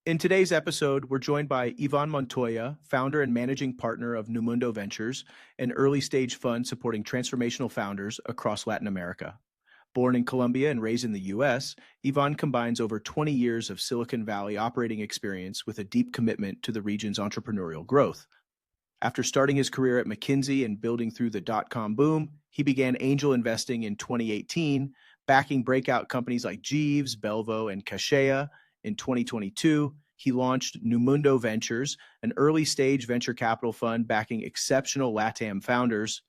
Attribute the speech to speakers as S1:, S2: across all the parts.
S1: In today's episode, we're joined by Ivan Montoya, founder and managing partner of NuMundo Ventures, an early stage fund supporting transformational founders across Latin America. Born in Colombia and raised in the US, Ivan combines over 20 years of Silicon Valley operating experience with a deep commitment to the region's entrepreneurial growth. After starting his career at McKinsey and building through the dot-com boom, he began angel investing in 2018, backing breakout companies like Jeeves, Belvo, and Kaseya. In 2022, he launched NuMundo Ventures, an early-stage venture capital fund backing exceptional LATAM founders.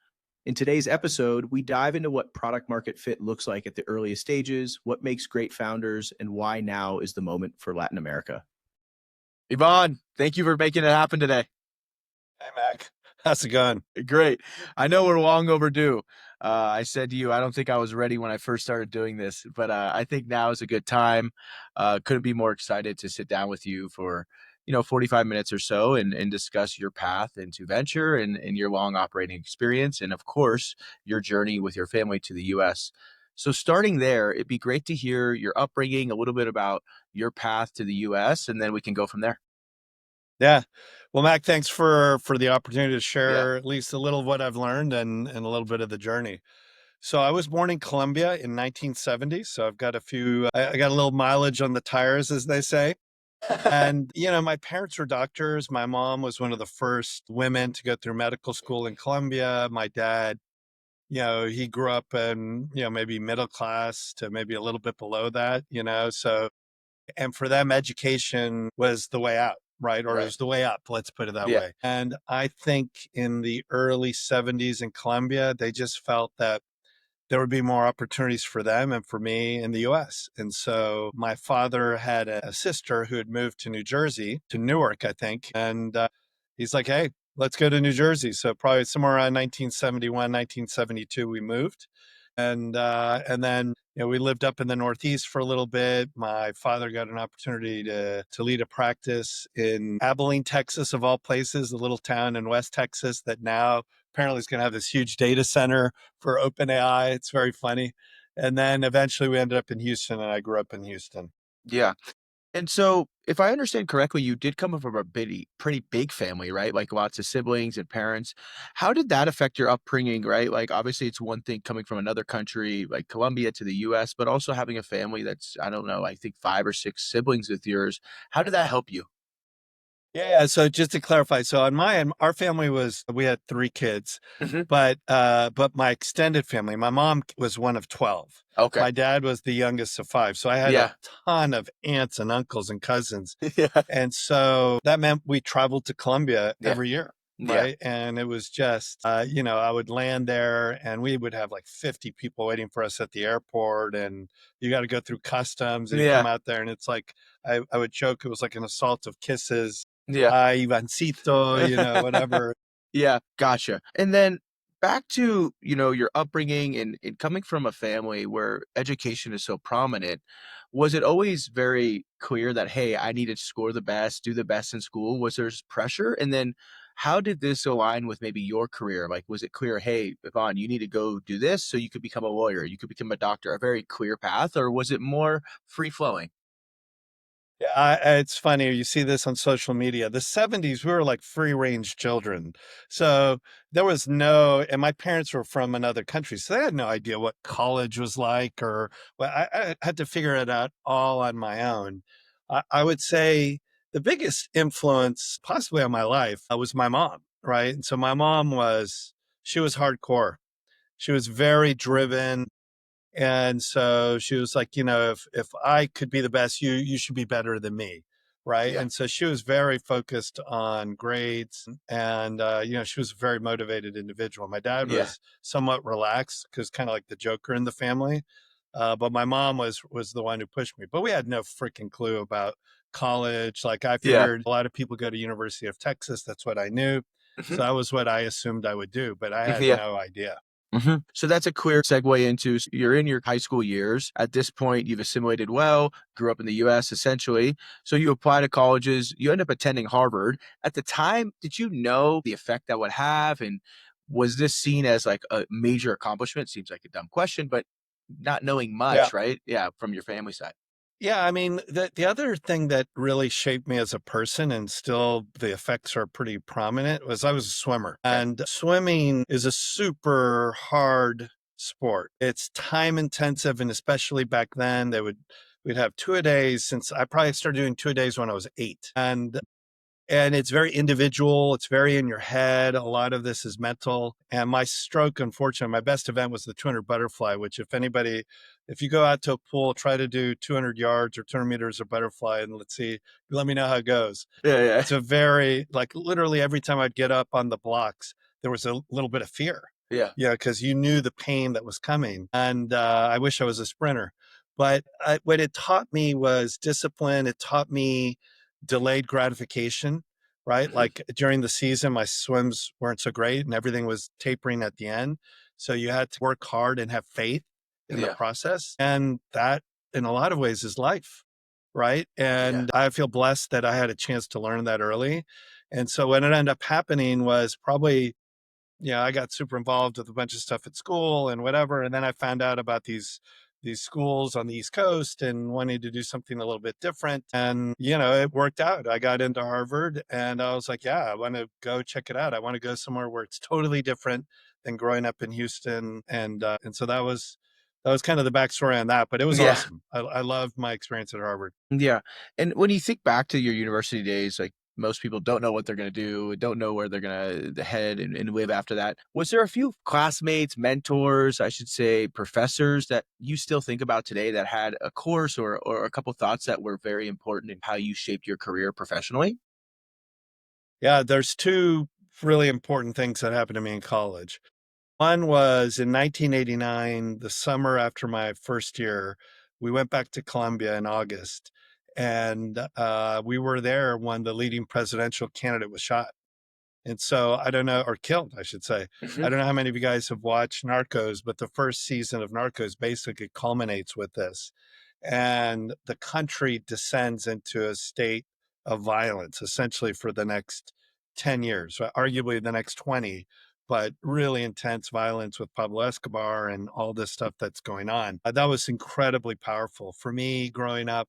S1: In today's episode, we dive into what product market fit looks like at the earliest stages, what makes great founders, and why now is the moment for Latin America.
S2: Ivan, thank you for making it happen today.
S3: Hey, Mac. How's it going?
S2: Great. I know we're long overdue. I said to you, I don't think I was ready when I first started doing this, but I think now is a good time. Couldn't be more excited to sit down with you for, 45 minutes or so and discuss your path into venture and your long operating experience. And of course, your journey with your family to the US. So starting there, it'd be great to hear your upbringing, a little bit about your path to the US, and then we can go from there.
S3: Yeah. Well, Mac, thanks for the opportunity to
S2: Yeah.
S3: share at least a little of what I've learned and a little bit of the journey. So I was born in Colombia in 1970. So I've got I got a little mileage on the tires, as they say. And, my parents were doctors. My mom was one of the first women to go through medical school in Colombia. My dad, he grew up in, maybe middle class to maybe a little bit below that, so and for them, education was the way out, right? Or it
S2: Right.
S3: was the way up, let's put it that
S2: Yeah.
S3: way. And I think in the early 70s in Colombia, they just felt that there would be more opportunities for them and for me in the US. And so my father had a sister who had moved to New Jersey, to Newark, I think. And he's like, hey, let's go to New Jersey. So probably somewhere around 1971, 1972, we moved. And then we lived up in the Northeast for a little bit. My father got an opportunity to lead a practice in Abilene, Texas, of all places, a little town in West Texas that now apparently is going to have this huge data center for OpenAI. It's very funny. And then eventually we ended up in Houston, and I grew up in Houston.
S2: Yeah. And so, if I understand correctly, you did come from a pretty big family, right? Like lots of siblings and parents. How did that affect your upbringing, right? Like, obviously, it's one thing coming from another country, like Colombia to the US, but also having a family that's, I don't know, I think five or six siblings with yours. How did that help you?
S3: Yeah. So just to clarify, so on my end, our family we had three kids,
S2: Hmm.
S3: but my extended family, my mom was one of 12.
S2: Okay.
S3: My dad was the youngest of five. So I had a
S2: Yeah.
S3: ton of aunts and uncles and cousins.
S2: Yeah.
S3: And so that meant we traveled to Colombia
S2: Yeah.
S3: every year.
S2: Yeah.
S3: Right. And it was just, I would land there and we would have like 50 people waiting for us at the airport. And you got to go through customs and you
S2: Yeah.
S3: come out there and it's like, I would joke, it was like an assault of kisses.
S2: Yeah.
S3: Hi, Ivancito, whatever.
S2: Yeah, gotcha. And then back to, your upbringing and coming from a family where education is so prominent, was it always very clear that, hey, I need to score the best, do the best in school? Was there pressure? And then how did this align with maybe your career? Like, was it clear, hey, Yvonne, you need to go do this so you could become a lawyer, you could become a doctor, a very clear path, or was it more free flowing?
S3: Yeah, it's funny. You see this on social media. The 70s, we were like free range children. So there was and my parents were from another country. So they had no idea what college was like well, I had to figure it out all on my own. I would say the biggest influence possibly on my life was my mom, right? And so my mom she was hardcore. She was very driven. And so she was like, if I could be the best, you should be better than me. Right.
S2: Yeah.
S3: And so she was very focused on grades and, she was a very motivated individual. My dad
S2: Yeah.
S3: was somewhat relaxed because kind of like the joker in the family. But my mom was the one who pushed me, but we had no freaking clue about college. Like I
S2: Yeah.
S3: figured a lot of people go to University of Texas. That's what I knew. So
S2: Mhm.
S3: that was what I assumed I would do, but I had
S2: Yeah.
S3: no idea.
S2: So that's a clear segue into you're in your high school years. At this point, you've assimilated well, grew up in the US essentially. So you apply to colleges, you end up attending Harvard. At the time, did you know the effect that would have? And was this seen as like a major accomplishment? Seems like a dumb question, but not knowing
S3: Yeah.
S2: much, right? Yeah, from your family side.
S3: Yeah, I mean, the other thing that really shaped me as a person, and still the effects are pretty prominent, was I was a swimmer.
S2: Okay.
S3: And swimming is a super hard sport. It's time intensive, and especially back then, we'd have two-a-days. Since I probably started doing two-a-days when I was 8. And it's very individual. It's very in your head. A lot of this is mental. And my stroke, unfortunately, my best event was the 200 butterfly, which if you go out to a pool, try to do 200 yards or 200 meters of butterfly, and let me know how it goes.
S2: Yeah.
S3: It's a very, like, literally every time I'd get up on the blocks, there was a little bit of fear.
S2: Yeah.
S3: Yeah, because you knew the pain that was coming. And I wish I was a sprinter. But what it taught me was discipline. It taught me delayed gratification, right?
S2: Mhm.
S3: Like during the season, my swims weren't so great and everything was tapering at the end. So you had to work hard and have faith in the
S2: Yeah.
S3: process. And that, in a lot of ways, is life, right?
S2: Yeah.
S3: And I feel blessed that I had a chance to learn that early. And so what ended up happening was probably, I got super involved with a bunch of stuff at school and whatever. And then I found out about these schools on the East Coast and wanted to do something a little bit different. And, it worked out. I got into Harvard and I was like, yeah, I want to go check it out. I want to go somewhere where it's totally different than growing up in Houston. And so that was kind of the backstory on that, but it was
S2: Yeah.
S3: awesome. I loved my experience at Harvard.
S2: Yeah. And when you think back to your university days, like most people don't know what they're going to do, don't know where they're going to head and live after that. Was there a few classmates, mentors, I should say, professors that you still think about today that had a course or a couple thoughts that were very important in how you shaped your career professionally?
S3: Yeah, there's two really important things that happened to me in college. One was in 1989, the summer after my first year, we went back to Columbia in August, and we were there when the leading presidential candidate was shot. And so I don't know, or killed, I should say.
S2: Mhm.
S3: I don't know how many of you guys have watched Narcos, but the first season of Narcos basically culminates with this. And the country descends into a state of violence, essentially for the next 10 years, arguably the next 20, but really intense violence with Pablo Escobar and all this stuff that's going on. That was incredibly powerful. For me, growing up,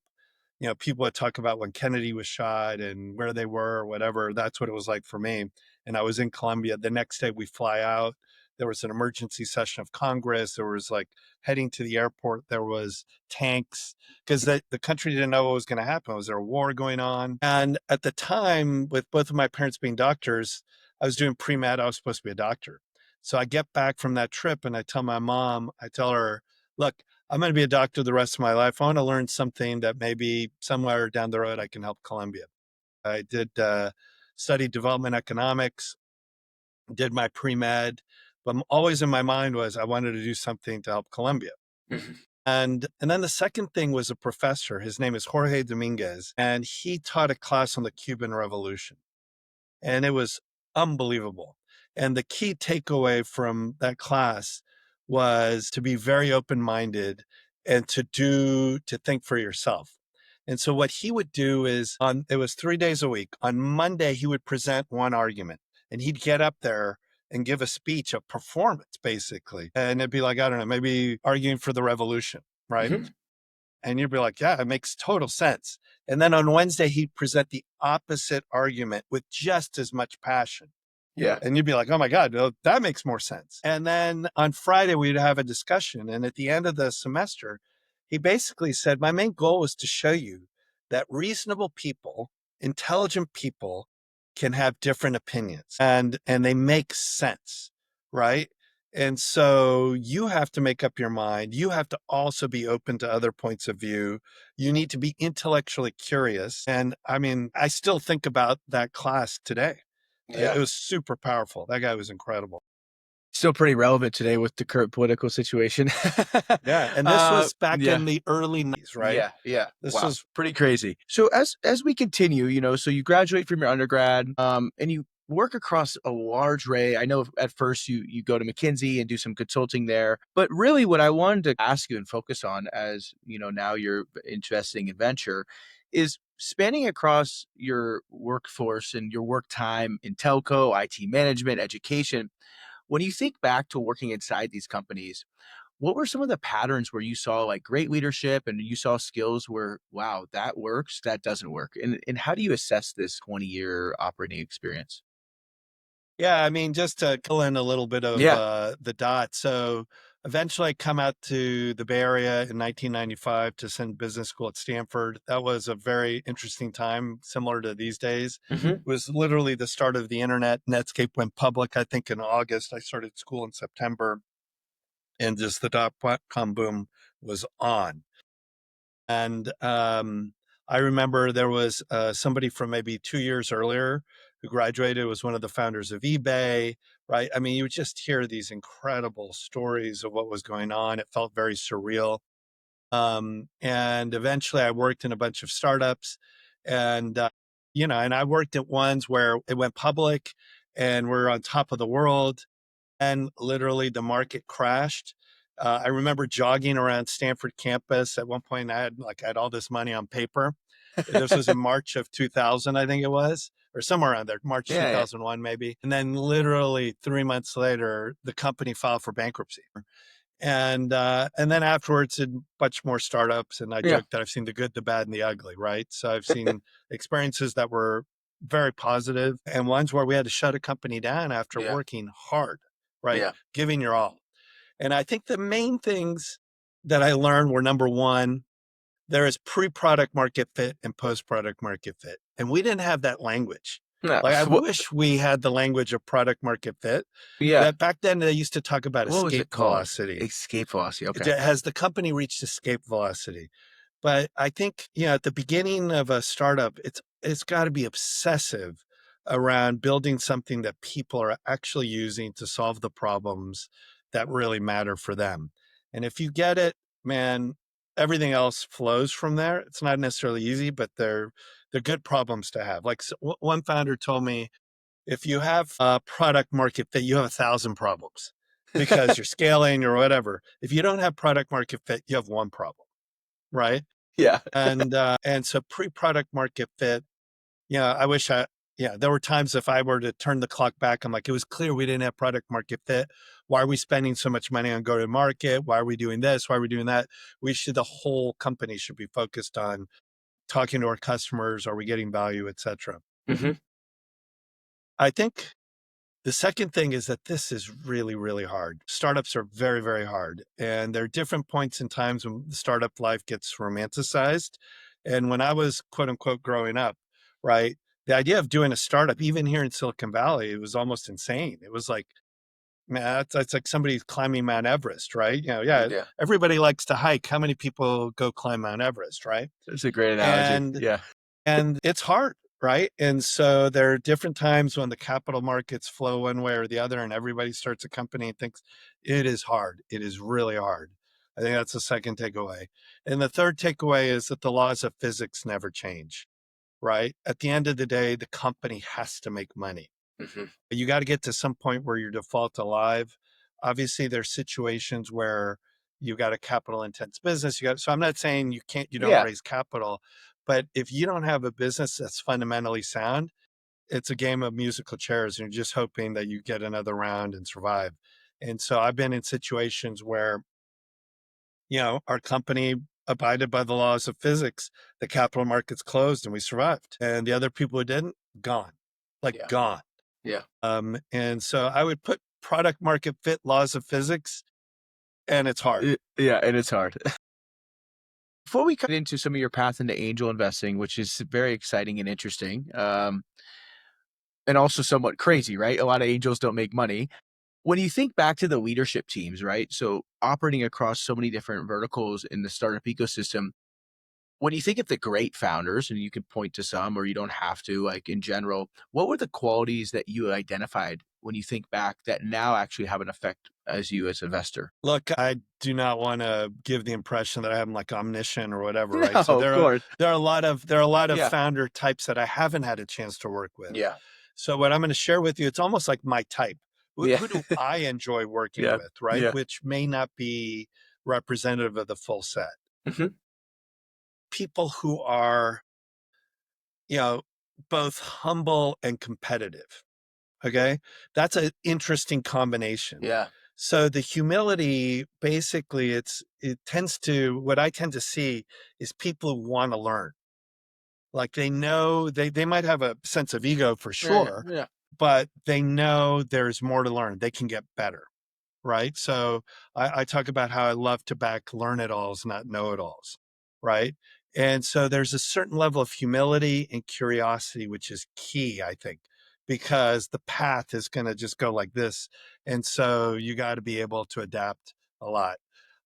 S3: people would talk about when Kennedy was shot and where they were or whatever. That's what it was like for me. And I was in Colombia. The next day we fly out. There was an emergency session of Congress. There was like heading to the airport. There was tanks because the country didn't know what was going to happen. Was there a war going on? And at the time, with both of my parents being doctors, I was doing pre-med. I was supposed to be a doctor. So I get back from that trip and I tell my mom, I tell her, look, I'm going to be a doctor the rest of my life. I want to learn something that maybe somewhere down the road I can help Columbia. I did study development economics, did my pre-med, but always in my mind was I wanted to do something to help Columbia.
S2: Mhm.
S3: And then the second thing was a professor. His name is Jorge Dominguez, and he taught a class on the Cuban Revolution. And it was unbelievable. And the key takeaway from that class was to be very open minded and to think for yourself. And so what he would do is it was 3 days a week. On Monday, he would present one argument and he'd get up there and give a speech, a performance basically. And it'd be like, I don't know, maybe arguing for the revolution, right?
S2: Mhm.
S3: And you'd be like, yeah, it makes total sense. And then on Wednesday, he'd present the opposite argument with just as much passion.
S2: Yeah.
S3: And you'd be like, oh my God, well, that makes more sense. And then on Friday, we'd have a discussion. And at the end of the semester, he basically said, my main goal was to show you that reasonable people, intelligent people can have different opinions and they make sense, right? And so you have to make up your mind. You have to also be open to other points of view. You need to be intellectually curious. And I mean, I still think about that class today. It
S2: Yeah.
S3: was super powerful. That guy was incredible.
S2: Still pretty relevant today with the current political situation.
S3: Yeah. And this was back
S2: Yeah.
S3: in the early 90s, right?
S2: Yeah.
S3: This
S2: Wow.
S3: was,
S2: Pretty crazy. So as we continue, so you graduate from your undergrad, and you work across a large array. I know at first you go to McKinsey and do some consulting there, but really what I wanted to ask you and focus on as, now you're investing in venture is spanning across your workforce and your work time in telco, IT management, education. When you think back to working inside these companies, What were some of the patterns where you saw like great leadership and you saw skills where, wow, that works, that doesn't work? And how do you assess this 20-year operating experience?
S3: Yeah, I mean, just to fill in a little bit of
S2: Yeah.
S3: the dots. So eventually I come out to the Bay Area in 1995 to send business school at Stanford. That was a very interesting time, similar to these days.
S2: Hmm.
S3: It was literally the start of the internet. Netscape went public, I think, in August. I started school in September, and just the dot-com boom was on. And I remember there was somebody from maybe 2 years earlier who graduated, was one of the founders of eBay, right? I mean, you would just hear these incredible stories of what was going on. It felt very surreal. And eventually I worked in a bunch of startups and, and I worked at ones where it went public and we're on top of the world and literally the market crashed. I remember jogging around Stanford campus. At one point, I had all this money on paper. This was in March of 2000, I think it was, or somewhere around there, March
S2: Yeah, yeah,
S3: 2001, maybe. And then literally 3 months later, the company filed for bankruptcy. And then afterwards, did much more startups. And I
S2: yeah,
S3: joke that I've seen the good, the bad, and the ugly, right? So I've seen experiences that were very positive and ones where we had to shut a company down after
S2: yeah,
S3: working hard, right?
S2: yeah.
S3: Giving your all. And I think the main things that I learned were number one, there is pre-product market fit and post-product market fit. And we didn't have that language.
S2: No,
S3: Like I
S2: what?
S3: wish we had the language of product market fit.
S2: Yeah.
S3: That back then they used to talk about
S2: What was it
S3: escape
S2: called?
S3: velocity.
S2: Escape velocity. Okay.
S3: Has the company reached escape velocity? But I think, at the beginning of a startup, it's got to be obsessive around building something that people are actually using to solve the problems that really matter for them. And if you get it, man, everything else flows from there. It's not necessarily easy, but they're good problems to have. Like one founder told me, if you have a product market fit, you have 1,000 problems because you're scaling or whatever. If you don't have product market fit, you have one problem, right?
S2: Yeah.
S3: And so pre-product market fit, I wish there were times if I were to turn the clock back, I'm like, it was clear we didn't have product market fit. Why are we spending so much money on go to market? Why are we doing this? Why are we doing that? The whole company should be focused on talking to our customers. Are we getting value, et cetera?
S2: Hmm.
S3: I think the second thing is that this is really, really hard. Startups are very, very hard. And there are different points in times when the startup life gets romanticized. And when I was quote unquote growing up, right, the idea of doing a startup, even here in Silicon Valley, it was almost insane. It was like, man, that's like somebody climbing Mount Everest, right? Yeah,
S2: Yeah.
S3: everybody likes to hike. How many people go climb Mount Everest, right?
S2: That's a great analogy.
S3: And
S2: Yeah.
S3: and it's hard, right? And so there are different times when the capital markets flow one way or the other, and everybody starts a company and thinks it is hard. It is really hard. I think that's the second takeaway. And the third takeaway is that the laws of physics never change, right? At the end of the day, the company has to make money.
S2: Hmm.
S3: You got to get to some point where you're default alive. Obviously, there's situations where you got a capital intense business. So I'm not saying you don't
S2: Yeah.
S3: raise capital, but if you don't have a business that's fundamentally sound, it's a game of musical chairs and you're just hoping that you get another round and survive. And so I've been in situations where, our company abided by the laws of physics, the capital markets closed and we survived. And the other people who didn't, gone, like
S2: Yeah.
S3: gone.
S2: Yeah.
S3: And so I would put product market fit, laws of physics, and it's hard.
S2: Yeah. And it's hard. Before we cut into some of your path into angel investing, which is very exciting and interesting, and also somewhat crazy, right? A lot of angels don't make money. When you think back to the leadership teams, right? So operating across so many different verticals in the startup ecosystem, when you think of the great founders, and you can point to some, or you don't have to, like in general, what were the qualities that you identified when you think back that now actually have an effect as you as investor?
S3: Look, I do not want to give the impression that I'm like omniscient or whatever, right?
S2: No,
S3: So
S2: of course.
S3: there are a lot of
S2: Yeah.
S3: founder types that I haven't had a chance to work with.
S2: Yeah.
S3: So what I'm going to share with you, it's almost like my type.
S2: Yeah.
S3: Who do I enjoy working
S2: Yeah.
S3: with, right?
S2: Yeah.
S3: Which may not be representative of the full set.
S2: Hmm.
S3: People who are, you know, both humble and competitive. Okay. That's an interesting combination.
S2: Yeah.
S3: So the humility, basically, what I tend to see is people who want to learn. Like they know they might have a sense of ego for
S2: Yeah,
S3: sure,
S2: yeah,
S3: but they know there's more to learn. They can get better. Right. So I talk about how I love to back learn it alls, not know it alls. Right. And so there's a certain level of humility and curiosity, which is key, I think, because the path is going to just go like this. And so you got to be able to adapt a lot.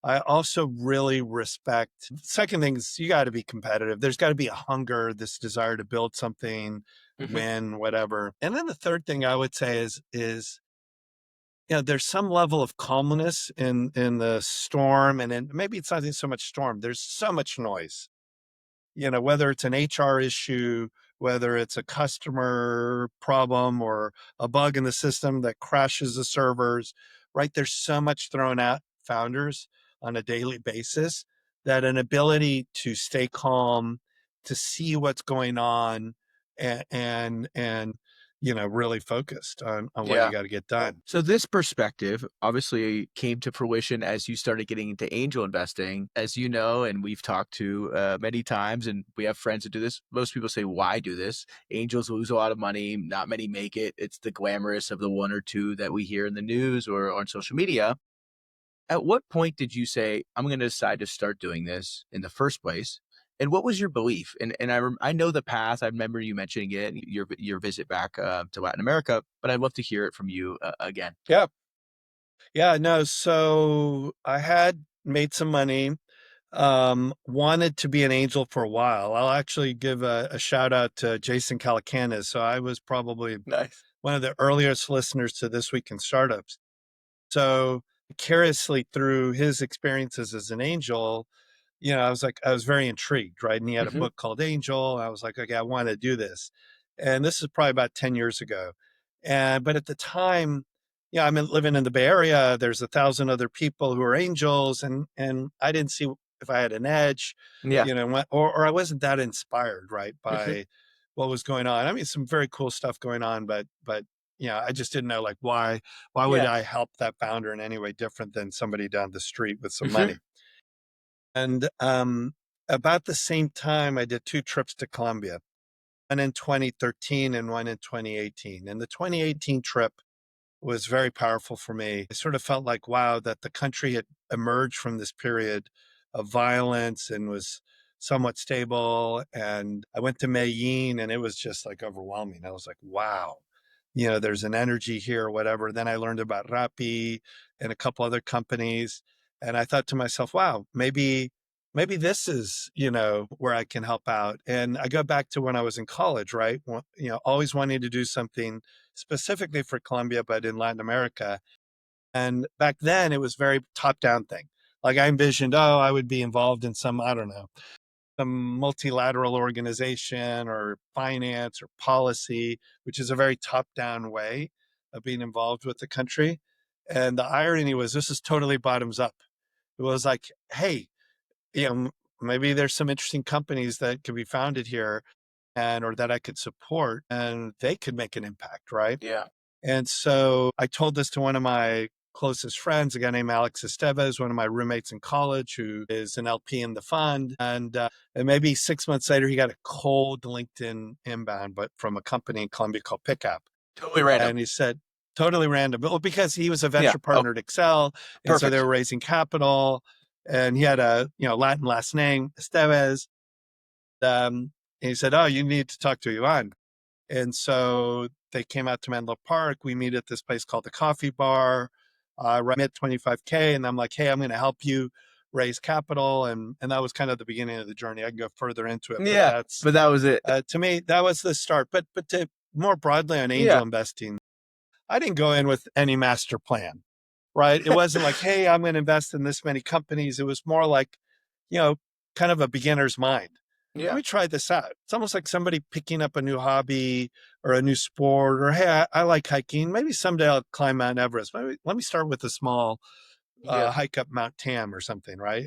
S3: I also really respect, second thing is you got to be competitive. There's got to be a hunger, this desire to build something,
S2: hmm
S3: win, whatever. And then the third thing I would say is there's some level of calmness in the storm, and then maybe it's not even so much storm. There's so much noise. Whether it's an HR issue, whether it's a customer problem or a bug in the system that crashes the servers, right? There's so much thrown at founders on a daily basis that an ability to stay calm, to see what's going on, and really focused on what you
S2: yeah.
S3: got to get done.
S2: So this perspective obviously came to fruition as you started getting into angel investing, as you know, and we've talked to many times, and we have friends that do this. Most people say, "Why do this?" Angels lose a lot of money. Not many make it. It's the glamorous of the one or two that we hear in the news or on social media. At what point did you say, "I'm going to decide to start doing this in the first place"? And what was your belief? I know the path. I remember you mentioning it, your visit back to Latin America, but I'd love to hear it from you again.
S3: Yeah. Yeah, no. So I had made some money, wanted to be an angel for a while. I'll actually give a shout out to Jason Calacanis. So I was probably
S2: Nice.
S3: one of the earliest listeners to This Week in Startups. So curiously through his experiences as an angel, I was very intrigued, right? And he had a
S2: Mhm.
S3: book called Angel. I was like, okay, I want to do this. And this is probably about 10 years ago. But at the time, I'm living in the Bay Area. There's 1,000 other people who are angels, and I didn't see if I had an edge,
S2: Yeah.
S3: or I wasn't that inspired, right,
S2: Mhm.
S3: by what was going on. I mean, some very cool stuff going on, but I just didn't know like why would
S2: Yeah.
S3: I help that founder in any way different than somebody down the street with some
S2: Mhm.
S3: money? And about the same time, I did two trips to Colombia, one in 2013 and one in 2018. And the 2018 trip was very powerful for me. I sort of felt like, wow, that the country had emerged from this period of violence and was somewhat stable. And I went to Medellin and it was just like overwhelming. I was like, wow, there's an energy here or whatever. Then I learned about Rappi and a couple other companies. And I thought to myself, wow, maybe this is, where I can help out. And I go back to when I was in college, right? Always wanting to do something specifically for Colombia, but in Latin America. And back then it was very top down thing. Like I envisioned, I would be involved in some, I don't know, some multilateral organization or finance or policy, which is a very top down way of being involved with the country. And the irony was this is totally bottoms up. It was like, hey, maybe there's some interesting companies that could be founded here and or that I could support and they could make an impact, right?
S2: Yeah.
S3: And so I told this to one of my closest friends, a guy named Alex Estevez, one of my roommates in college, who is an LP in the fund. And maybe 6 months later, he got a cold LinkedIn inbound, but from a company in Colombia called Pickup.
S2: Totally random.
S3: And he said, totally random, well, because he was a
S2: Yeah.
S3: venture
S2: Oh,
S3: partner at Excel. And so they
S2: perfect.
S3: were raising capital. And he had a Latin last name, Estevez. And he said, oh, you need to talk to Ivan. And so they came out to Menlo Park. We meet at this place called the Coffee Bar. I met 25K, and I'm like, hey, I'm going to help you raise capital. And that was kind of the beginning of the journey. I can go further into it, but
S2: Yeah.
S3: that's
S2: But that was it.
S3: to me that was the start. But to more broadly on angel
S2: Yeah.
S3: investing, I didn't go in with any master plan, right? It wasn't like, hey, I'm going to invest in this many companies. It was more like, you know, kind of a beginner's mind. Let
S2: Yeah.
S3: me try this out. It's almost like somebody picking up a new hobby or a new sport, or hey, I like hiking. Maybe someday I'll climb Mount Everest. Maybe let me start with a small
S2: Yeah.
S3: hike up Mount Tam or something, right?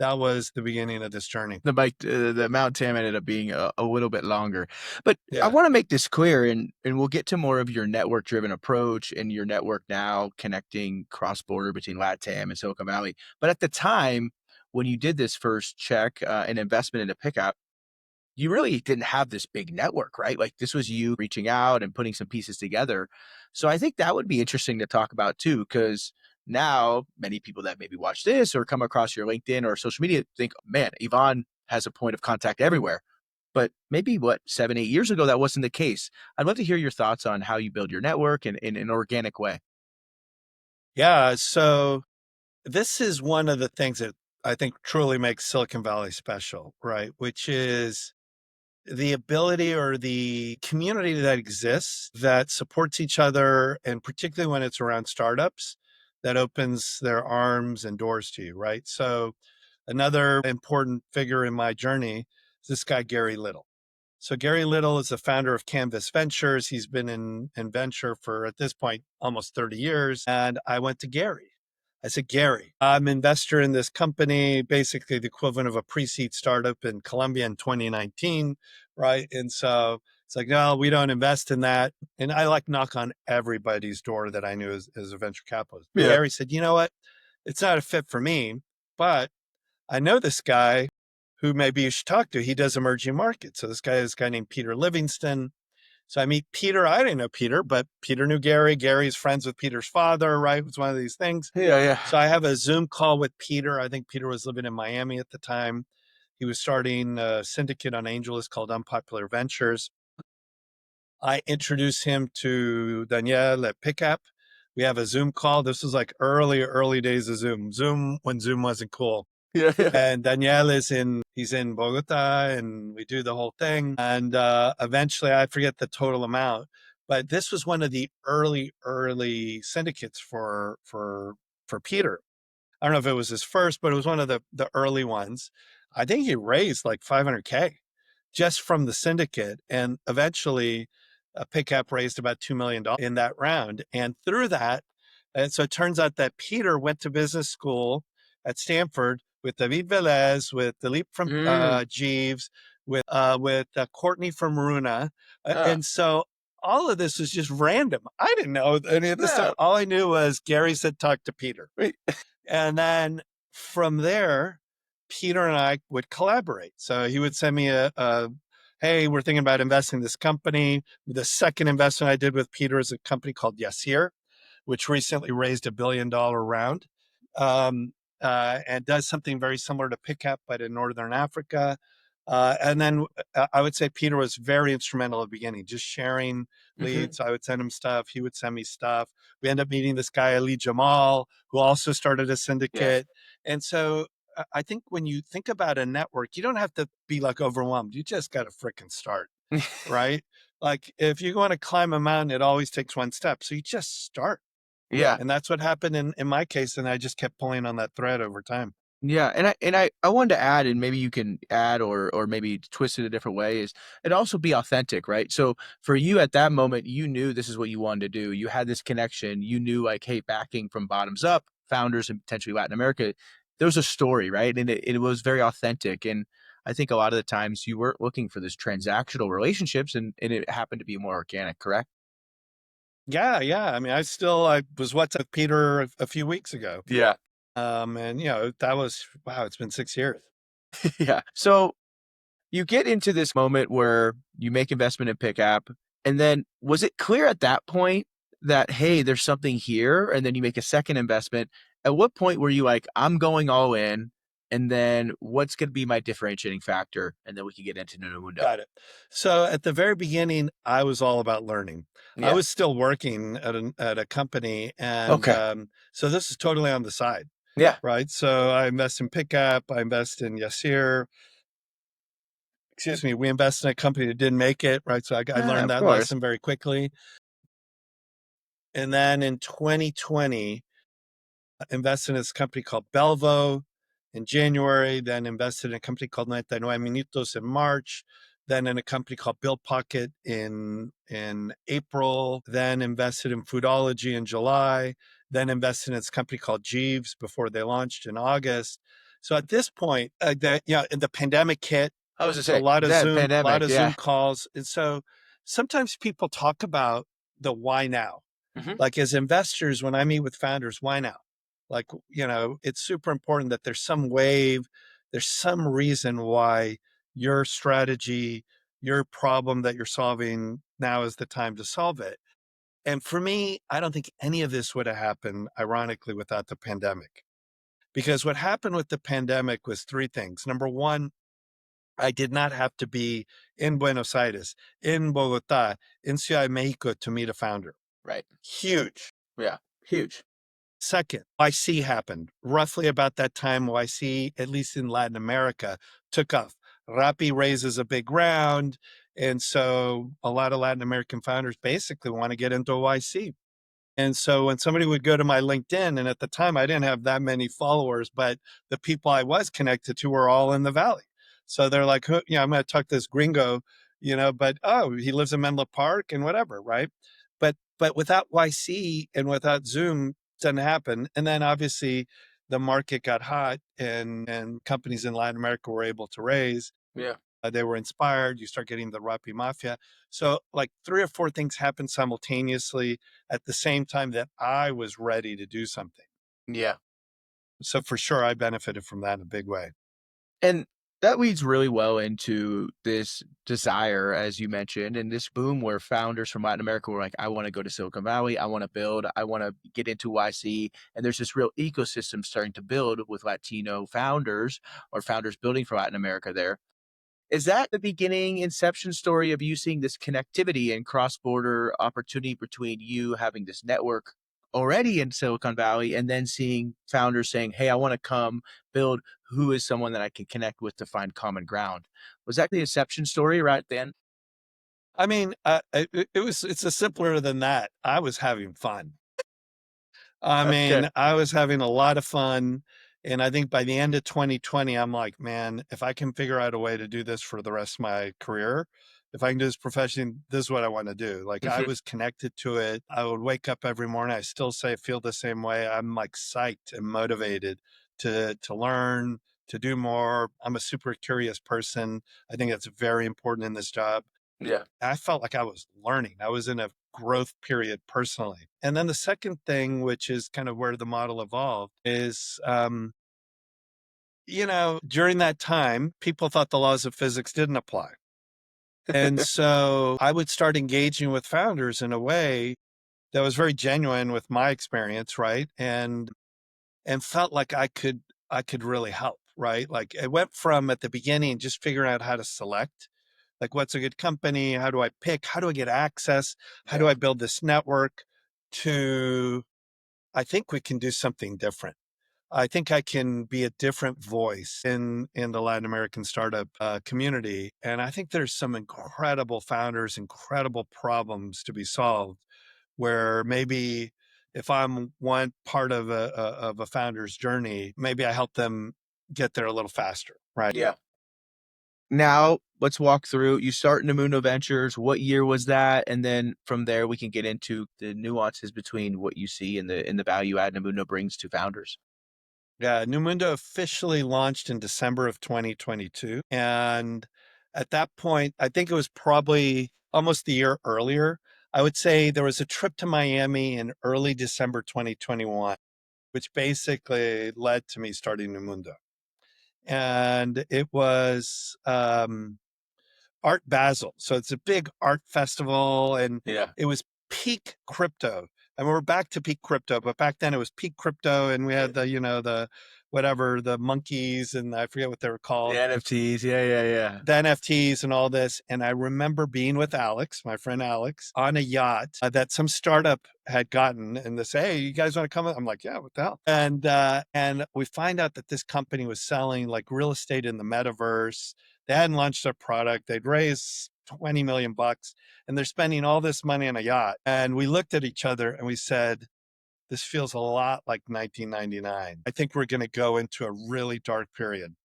S3: that was the beginning of this journey.
S2: The Mount Tam ended up being a little bit longer. But I
S3: Yeah.
S2: want to make this clear, and we'll get to more of your network driven approach and your network now connecting cross border between Latam and Silicon Valley. But at the time when you did this first check and investment into Pickup, you really didn't have this big network, right? Like this was you reaching out and putting some pieces together. So I think that would be interesting to talk about too, because now many people that maybe watch this or come across your LinkedIn or social media think, man, Ivan has a point of contact everywhere. But maybe what, 7, 8 years ago, that wasn't the case. I'd love to hear your thoughts on how you build your network in an organic way.
S3: Yeah. So this is one of the things that I think truly makes Silicon Valley special, right? Which is the ability or the community that exists that supports each other. And particularly when it's around startups, that opens their arms and doors to you, right? So another important figure in my journey is this guy, Gary Little. So Gary Little is the founder of Canvas Ventures. He's been in venture for, at this point, almost 30 years. And I went to Gary. I said, Gary, I'm an investor in this company, basically the equivalent of a pre-seed startup in Colombia in 2019, right? And so it's like, no, we don't invest in that. And I like knock on everybody's door that I knew as a venture capitalist.
S2: Yeah.
S3: Gary said, you know what? It's not a fit for me, but I know this guy who maybe you should talk to. He does emerging markets. So this guy is a guy named Peter Livingston. So I meet Peter. I didn't know Peter, but Peter knew Gary. Gary's friends with Peter's father, right? It was one of these things.
S2: Yeah, yeah.
S3: So I have a Zoom call with Peter. I think Peter was living in Miami at the time. He was starting a syndicate on AngelList called Unpopular Ventures. I introduce him to Danielle at Pickup. We have a Zoom call. This was like early days of Zoom. Zoom when Zoom wasn't cool.
S2: Yeah, yeah.
S3: And Danielle he's in Bogota, and we do the whole thing. And eventually, I forget the total amount, but this was one of the early syndicates for Peter. I don't know if it was his first, but it was one of the early ones. I think he raised like 500K just from the syndicate. And eventually, Pickup raised about $2 million in that round. And through that, and so it turns out that Peter went to business school at Stanford with David Velez, with Dilip from
S2: Mm.
S3: Jeeves, with Courtney from Runa.
S2: Ah,
S3: And so all of this was just random. I didn't know any of this stuff.
S2: no.
S3: All I knew was Gary said, talk to Peter.
S2: Wait.
S3: And then from there, Peter and I would collaborate. So he would send me hey, we're thinking about investing in this company. The second investment I did with Peter is a company called Yasir, which recently raised $1 billion round, and does something very similar to Pickup, but in Northern Africa. And then I would say Peter was very instrumental at the beginning, just sharing
S2: Mhm.
S3: leads. I would send him stuff. He would send me stuff. We end up meeting this guy, Ali Jamal, who also started a
S2: Yes.
S3: syndicate. And so I think when you think about a network, you don't have to be like overwhelmed. You just got to fricking start, right? Like if you want to climb a mountain, it always takes one step. So you just start.
S2: Yeah.
S3: And that's what happened in my case. And I just kept pulling on that thread over time.
S2: Yeah, and I wanted to add, and maybe you can add or maybe twist it a different way, is it also be authentic, right? So for you at that moment, you knew this is what you wanted to do. You had this connection. You knew like, hey, backing from bottoms up, founders in potentially Latin America, there was a story, right? And it was very authentic. And I think a lot of the times you weren't looking for this transactional relationships, and it happened to be more organic, correct?
S3: Yeah. Yeah. I mean, I was what's up Peter a few weeks ago.
S2: Yeah.
S3: And that was, wow, it's been 6 years.
S2: Yeah. So you get into this moment where you make investment in Pickup, and then was it clear at that point that, hey, there's something here? And then you make a second investment. At what point were you like, I'm going all in? And then what's going to be my differentiating factor? And then we can get into NuMundo.
S3: Got it. So at the very beginning, I was all about learning. I
S2: Yeah.
S3: was still working at a company. And
S2: Okay.
S3: so this is totally on the side,
S2: Yeah.
S3: right? So I invest in Pickup, I invest in Yasir. Excuse me, we invest in a company that didn't make it, right? So I
S2: Yeah,
S3: learned
S2: of
S3: that
S2: course.
S3: lesson very quickly. And then in 2020, invested in this company called Belvo in January, then invested in a company called 99 Minutos in March, then in a company called Bill Pocket in April, then invested in Foodology in July, then invested in this company called Jeeves before they launched in August. So at this point, the pandemic hit,
S2: I was to
S3: so
S2: say that
S3: a lot
S2: pandemic,
S3: of
S2: yeah.
S3: Zoom calls. And so sometimes people talk about the why now.
S2: Mhm.
S3: Like as investors, when I meet with founders, why now? Like, it's super important that there's some wave, there's some reason why your strategy, your problem that you're solving, now is the time to solve it. And for me, I don't think any of this would have happened, ironically, without the pandemic. Because what happened with the pandemic was three things. Number one, I did not have to be in Buenos Aires, in Bogota, in Ciudad de Mexico to meet a founder.
S2: Right.
S3: Huge.
S2: Yeah. Huge.
S3: Second, YC happened. Roughly about that time, YC, at least in Latin America, took off. Rappi raises a big round. And so a lot of Latin American founders basically want to get into YC. And so when somebody would go to my LinkedIn, and at the time I didn't have that many followers, but the people I was connected to were all in the Valley. So they're like, I'm going to talk to this gringo, but he lives in Menlo Park and whatever, right? But without YC and without Zoom, it doesn't happen. And then obviously the market got hot, and companies in Latin America were able to raise.
S2: Yeah.
S3: They were inspired. You start getting the Rappi Mafia. So like 3 or 4 things happened simultaneously at the same time that I was ready to do something.
S2: Yeah.
S3: So for sure, I benefited from that in a big way.
S2: And that leads really well into this desire, as you mentioned, and this boom where founders from Latin America were like, I want to go to Silicon Valley. I want to build, I want to get into YC. And there's this real ecosystem starting to build with Latino founders or founders building for Latin America there. Is that the beginning inception story of you seeing this connectivity and cross-border opportunity between you having this network already in Silicon Valley and then seeing founders saying, "Hey, I want to come build who is someone that I can connect with to find common ground." Was that the inception story right then?
S3: I mean, it's a simpler than that. I was having fun. I
S2: Okay.
S3: mean, I was having a lot of fun. And I think by the end of 2020, I'm like, man, if I can figure out a way to do this for the rest of my career, if I can do this professionally, this is what I want to do. Like I
S2: Mhm.
S3: was connected to it. I would wake up every morning. I still feel the same way. I'm like psyched and motivated to learn, to do more. I'm a super curious person. I think that's very important in this job.
S2: Yeah.
S3: I felt like I was learning. I was in a growth period personally. And then the second thing, which is kind of where the model evolved, is, during that time, people thought the laws of physics didn't apply. And so I would start engaging with founders in a way that was very genuine with my experience, right? And felt like I could really help, right? Like it went from at the beginning just figuring out how to select, like what's a good company, how do I pick, how do I get access, how do
S2: Yeah.
S3: I build this network, to I think we can do something different. I think I can be a different voice in the Latin American startup community, and I think there's some incredible founders, incredible problems to be solved, where maybe if I'm one part of a founder's journey, maybe I help them get there a little faster, right?
S2: Yeah. Now, let's walk through. You start NuMundo Ventures. What year was that? And then from there, we can get into the nuances between what you see in the value add NuMundo brings to founders.
S3: Yeah, NuMundo officially launched in December of 2022. And at that point, I think it was probably almost the year earlier. I would say there was a trip to Miami in early December 2021, which basically led to me starting NuMundo. And it was Art Basel. So it's a big art festival, and
S2: Yeah.
S3: it was peak crypto. And we're back to peak crypto, but back then it was peak crypto, and we had the whatever, the monkeys, and I forget what they were
S2: The
S3: called,
S2: NFTs. Yeah, yeah, yeah.
S3: the NFTs and all this. And I remember being with Alex, my friend Alex, on a yacht that some startup had gotten, and they say, "Hey, you guys want to come?" I'm like, "Yeah, what the hell?" And we find out that this company was selling like real estate in the metaverse. They hadn't launched their product. They'd raised 20 million bucks, and they're spending all this money on a yacht. And we looked at each other and we said, this feels a lot like 1999. I think we're going to go into a really dark period.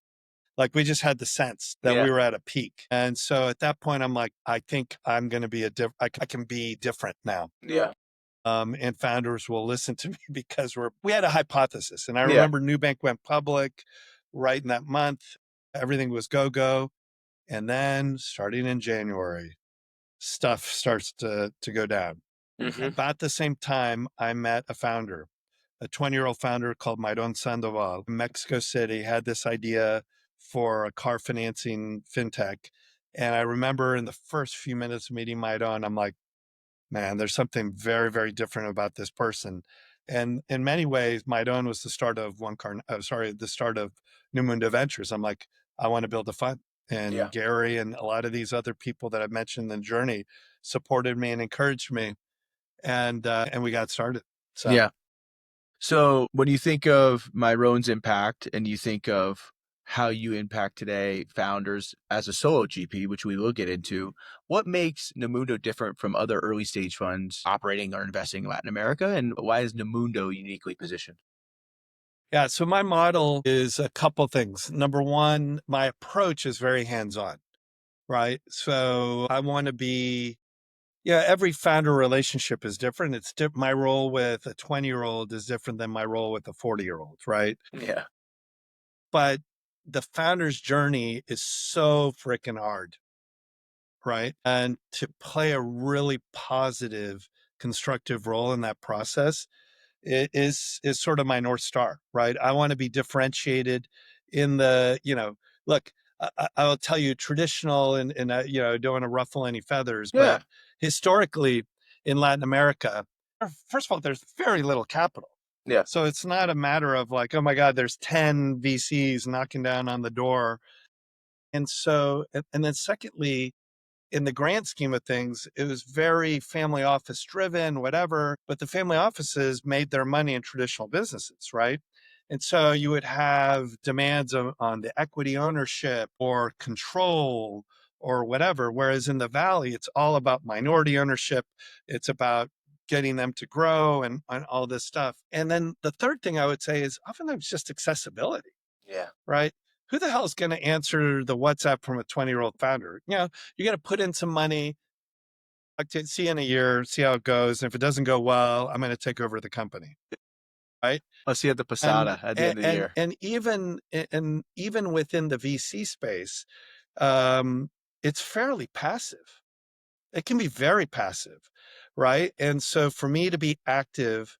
S3: Like we just had the sense that
S2: Yeah.
S3: we were at a peak. And so at that point, I'm like, I think I'm going to be I can be different now.
S2: Yeah.
S3: And founders will listen to me because we had a hypothesis. And I
S2: Yeah.
S3: remember Nubank went public. right in that month. Everything was go. And then starting in January, stuff starts to go down. About the same time, I met a founder, a 20-year-old founder called Myron Sandoval in Mexico City, had this idea for a car financing fintech. And I remember in the first few minutes of meeting Myron, I'm like, man, there's something very, very different about this person. And in many ways, Myron was the start of the start of NuMundo Ventures. I'm like, I want to build a fund.
S2: Yeah.
S3: And Gary and a lot of these other people that I've mentioned in the journey supported me and encouraged me, and we got started. So
S2: Yeah. So when you think of Myron's impact and you think of how you impact today founders as a solo GP, which we will get into, what makes NuMundo different from other early stage funds operating or investing in Latin America? And why is NuMundo uniquely positioned?
S3: yeah, so my model is a couple things. Number one, my approach is very hands-on, right? So I want to be, yeah, every founder relationship is different. My role with a 20-year-old is different than my role with a 40-year-old, right?
S2: Yeah.
S3: But the founder's journey is so freaking hard, right? And to play a really positive, constructive role in that process is sort of my North Star, right? I want to be differentiated in look, I will tell you traditional and don't want to ruffle any feathers, but
S2: Yeah.
S3: historically in Latin America, first of all, there's very little capital.
S2: Yeah.
S3: So it's not a matter of like, oh my God, there's 10 VCs knocking down on the door. And then secondly, in the grand scheme of things, it was very family office driven, whatever, but the family offices made their money in traditional businesses, right? And so you would have demands on the equity ownership or control or whatever. Whereas in the Valley, it's all about minority ownership. It's about getting them to grow and all this stuff. And then the third thing I would say is oftentimes just accessibility,
S2: Yeah.
S3: right? Who the hell is going to answer the WhatsApp from a 20-year-old founder? You got to put in some money, like to see in a year, see how it goes. And if it doesn't go well, I'm going to take over the company, right?
S2: Let's see at the
S3: And
S2: Posada at the
S3: and
S2: end of the
S3: and,
S2: year.
S3: and even within the VC space, um, it's fairly passive. It can be very passive, right? And so for me to be active,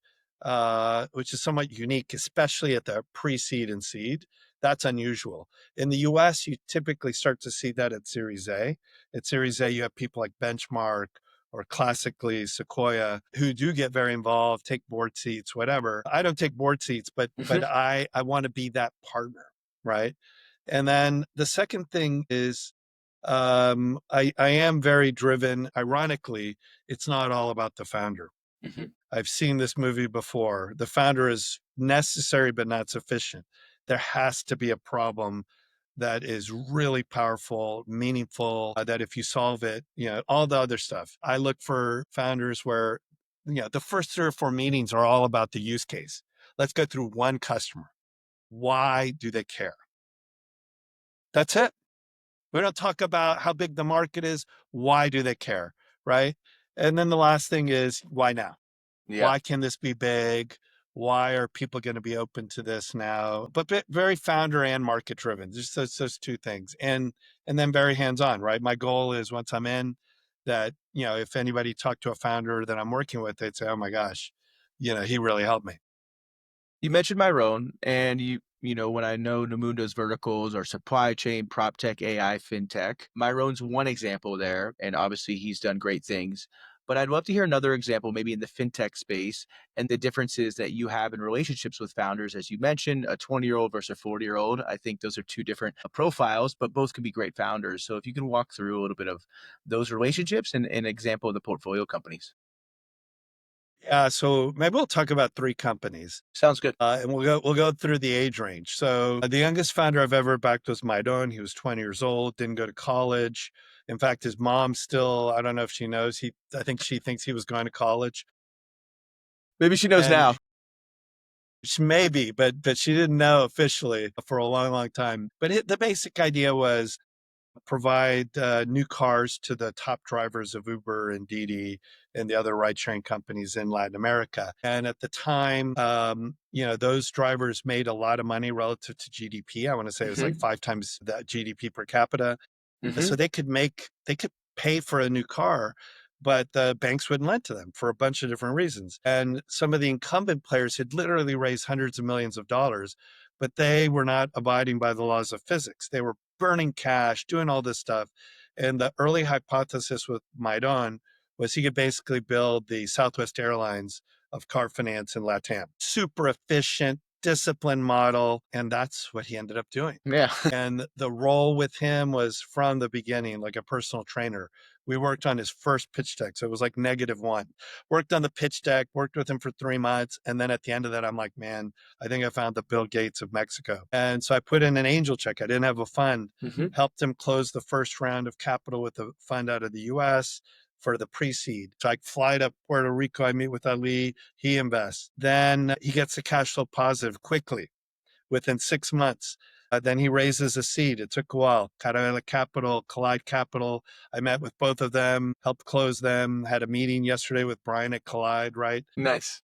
S3: which is somewhat unique, especially at the pre-seed and seed, that's unusual. In the US, you typically start to see that at Series A. At Series A, you have people like Benchmark or classically Sequoia who do get very involved, take board seats, whatever. I don't take board seats, but I want to be that partner, right? And then the second thing is I am very driven. Ironically, it's not all about the founder.
S2: Mhm.
S3: I've seen this movie before. The founder is necessary but not sufficient. There has to be a problem that is really powerful, meaningful, that if you solve it, all the other stuff. I look for founders where, the first 3 or 4 meetings are all about the use case. Let's go through one customer. Why do they care? That's it. We don't talk about how big the market is. Why do they care? Right. And then the last thing is why now?
S2: Yeah.
S3: Why can this be big? Why are people going to be open to this now? But very founder and market driven, just those 2 things. And then very hands on, right? My goal is once I'm in that, if anybody talked to a founder that I'm working with, they'd say, oh my gosh, he really helped me.
S2: You mentioned Myron, and when I know NuMundo's verticals are supply chain, prop tech, AI, fintech. Myron's one example there, and obviously he's done great things. But I'd love to hear another example, maybe in the fintech space, and the differences that you have in relationships with founders. As you mentioned, a 20-year-old versus a 40-year-old. I think those are two different profiles, but both can be great founders. So if you can walk through a little bit of those relationships and an example of the portfolio companies.
S3: Yeah. So maybe we'll talk about 3 companies.
S2: Sounds good.
S3: And we'll go through the age range. So the youngest founder I've ever backed was Maidon. He was 20 years old, didn't go to college. In fact, his mom still, I don't know if she knows, I think she thinks he was going to college.
S2: Maybe she knows
S3: And
S2: now.
S3: maybe, but she didn't know officially for a long, long time. But the basic idea was provide new cars to the top drivers of Uber and Didi and the other ride-sharing companies in Latin America. And at the time, those drivers made a lot of money relative to GDP. I want to say it was like 5 times that GDP per capita. So they could pay for a new car, but the banks wouldn't lend to them for a bunch of different reasons. And some of the incumbent players had literally raised hundreds of millions of dollars, but they were not abiding by the laws of physics. They were burning cash, doing all this stuff. And the early hypothesis with Maidon was he could basically build the Southwest Airlines of car finance in Latam. Super efficient, disciplined model. And that's what he ended up doing.
S2: Yeah.
S3: And the role with him was from the beginning, like a personal trainer. We worked on his first pitch deck. So it was like -1. Worked on the pitch deck, worked with him for 3 months. And then at the end of that, I'm like, man, I think I found the Bill Gates of Mexico. And so I put in an angel check. I didn't have a fund, helped him close the first round of capital with a fund out of the US for the pre-seed. So I fly to Puerto Rico. I meet with Ali. He invests. Then he gets the cash flow positive quickly within 6 months. Then he raises a seed. It took a while. Carabela Capital, Collide Capital. I met with both of them, helped close them, had a meeting yesterday with Brian at Collide, right?
S2: Nice.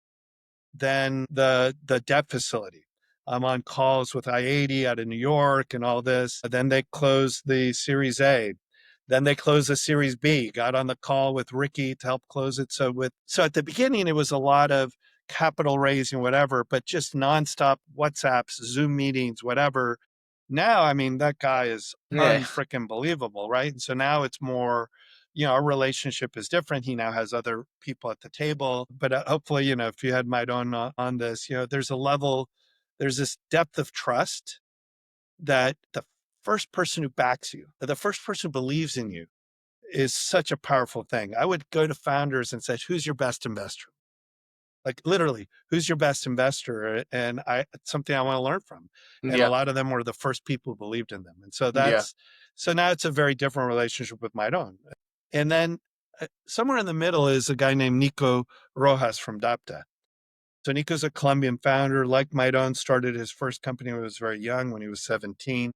S3: Then the debt facility. I'm on calls with I-80 out of New York and all this. Then they closed the Series A. Then they closed the Series B, got on the call with Ricky to help close it. So at the beginning, it was a lot of capital raising, whatever, but just nonstop WhatsApps, Zoom meetings, whatever. Now, I mean, that guy is
S2: Yeah.
S3: unfreaking believable, right? And so now it's more, our relationship is different. He now has other people at the table, but hopefully, if you had Maidon on this, there's this depth of trust that the first person who backs you, the first person who believes in you is such a powerful thing. I would go to founders and say, who's your best investor? Like literally, who's your best investor? And it's something I want to learn from. And a lot of them were the first people who believed in them. And so so now it's a very different relationship with Maidon. And then somewhere in the middle is a guy named Nico Rojas from Dapta. So Nico's a Colombian founder, like Maidon, started his first company when he was very young, when he was 17.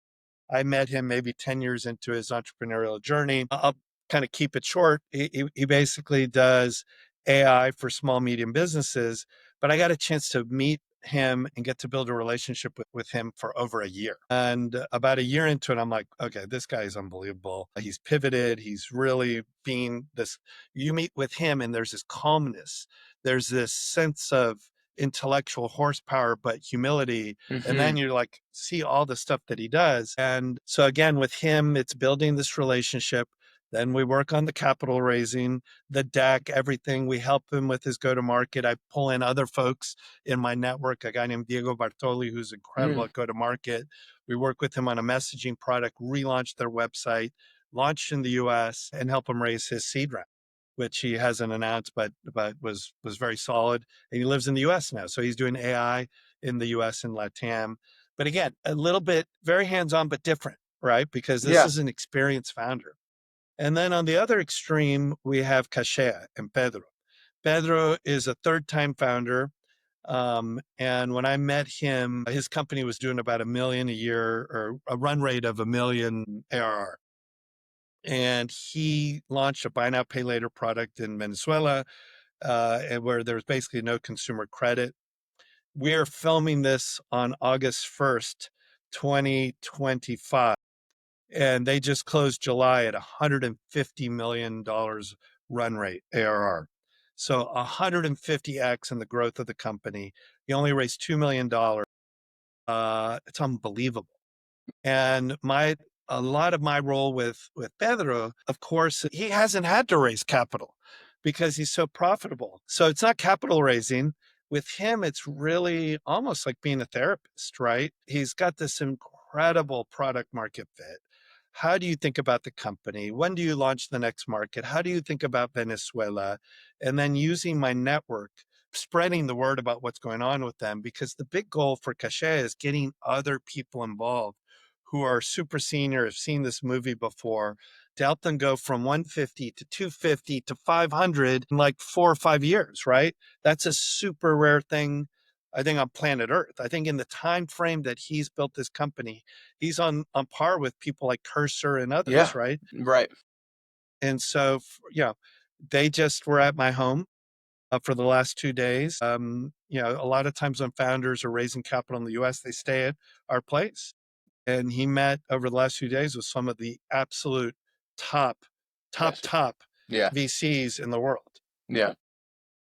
S3: I met him maybe 10 years into his entrepreneurial journey. I'll kind of keep it short. He basically does AI for small, medium businesses, but I got a chance to meet him and get to build a relationship with him for over a year. And about a year into it, I'm like, okay, this guy is unbelievable. He's pivoted. He's really being this. You meet with him and there's this calmness. There's this sense of intellectual horsepower, but humility. And then you like see all the stuff that he does. And so again, with him, it's building this relationship. Then we work on the capital raising, the deck, everything. We help him with his go-to-market. I pull in other folks in my network, a guy named Diego Bartoli, who's incredible at go-to-market. We work with him on a messaging product, relaunch their website, launched in the US, and help him raise his seed round, which he hasn't announced, but was very solid. And he lives in the US now. So he's doing AI in the US and Latam. But again, a little bit very hands-on, but different, right? Because this is an experienced founder. And then on the other extreme, we have Cachea and Pedro. Pedro is a third-time founder. And when I met him, his company was doing about $1 million a year, or a run rate of $1 million ARR. And he launched a buy now, pay later product in Venezuela, and where there's basically no consumer credit. We're filming this on August 1st, 2025. And they just closed July at $150 million run rate ARR. So 150x in the growth of the company. He only raised $2 million. It's unbelievable. And a lot of my role with Pedro, of course, he hasn't had to raise capital because he's so profitable. So it's not capital raising. With him, it's really almost like being a therapist, right? He's got this incredible product market fit. How do you think about the company? When do you launch the next market? How do you think about Venezuela? And then using my network, spreading the word about what's going on with them, because the big goal for Cachet is getting other people involved who are super senior, have seen this movie before, to help them go from 150 to 250 to 500 in like 4 or 5 years, right? That's a super rare thing. I think, on planet Earth. I think in the time frame that he's built this company, he's on par with people like Cursor and
S2: Yeah.
S3: others, right?
S2: Right.
S3: And so, they just were at my home for the last 2 days. A lot of times when founders are raising capital in the US, they stay at our place. And he met over the last few days with some of the absolute top, top,
S2: Yes.
S3: top
S2: Yeah.
S3: VCs in the world.
S2: Yeah.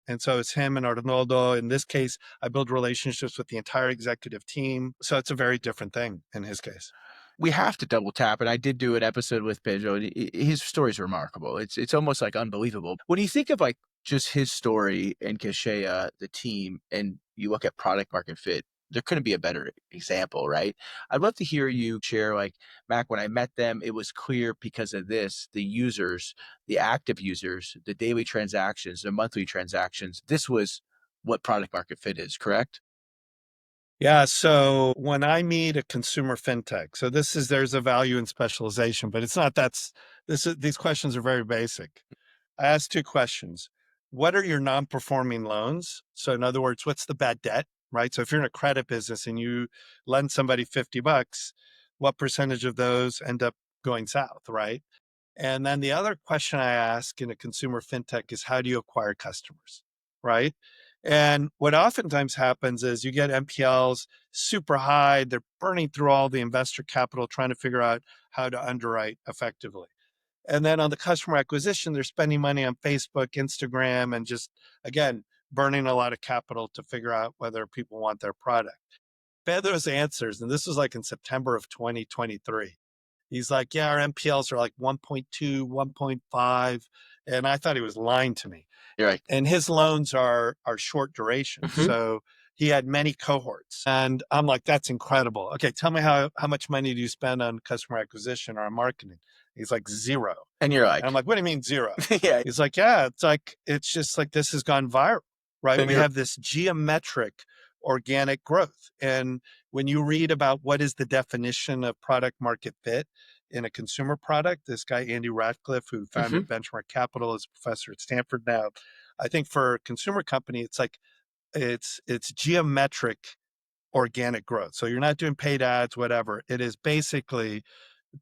S3: And so it's him and Arnoldo. In this case, I build relationships with the entire executive team. So it's a very different thing in his case.
S2: We have to double tap, and I did do an episode with Pedro, and his story is remarkable. It's almost like unbelievable. When you think of like just his story and Kashea, the team, and you look at product market fit, there couldn't be a better example, right? I'd love to hear you share, like, Mac, when I met them, it was clear because of this, the users, the active users, the daily transactions, the monthly transactions, this was what product market fit is, correct?
S3: Yeah. So when I meet a consumer fintech, so there's a value in specialization, but it's not these questions are very basic. I asked two questions. What are your non-performing loans? So in other words, what's the bad debt, right? So if you're in a credit business and you lend somebody $50, what percentage of those end up going south, right? And then the other question I ask in a consumer fintech is, how do you acquire customers, right? And what oftentimes happens is you get NPLs super high. They're burning through all the investor capital trying to figure out how to underwrite effectively. And then on the customer acquisition, they're spending money on Facebook, Instagram, and just, again, burning a lot of capital to figure out whether people want their product. Pedro's answers, and this was like in September of 2023. He's like, yeah, our NPLs are like 1.2, 1.5. And I thought he was lying to me.
S2: You're right.
S3: And his loans are short duration.
S2: Mhm.
S3: So he had many cohorts. And I'm like, that's incredible. Okay, tell me how much money do you spend on customer acquisition or on marketing? He's like, zero.
S2: And you're
S3: And I'm
S2: like,
S3: like, what do you mean zero?
S2: yeah.
S3: He's like, yeah, it's just like this has gone viral, right?
S2: And
S3: We
S2: you're
S3: have this geometric organic growth. And when you read about what is the definition of product market fit in a consumer product, this guy, Andy Ratcliffe, who founded Benchmark Capital, is a professor at Stanford now. I think for a consumer company, it's like it's geometric organic growth. So you're not doing paid ads, whatever. It is basically,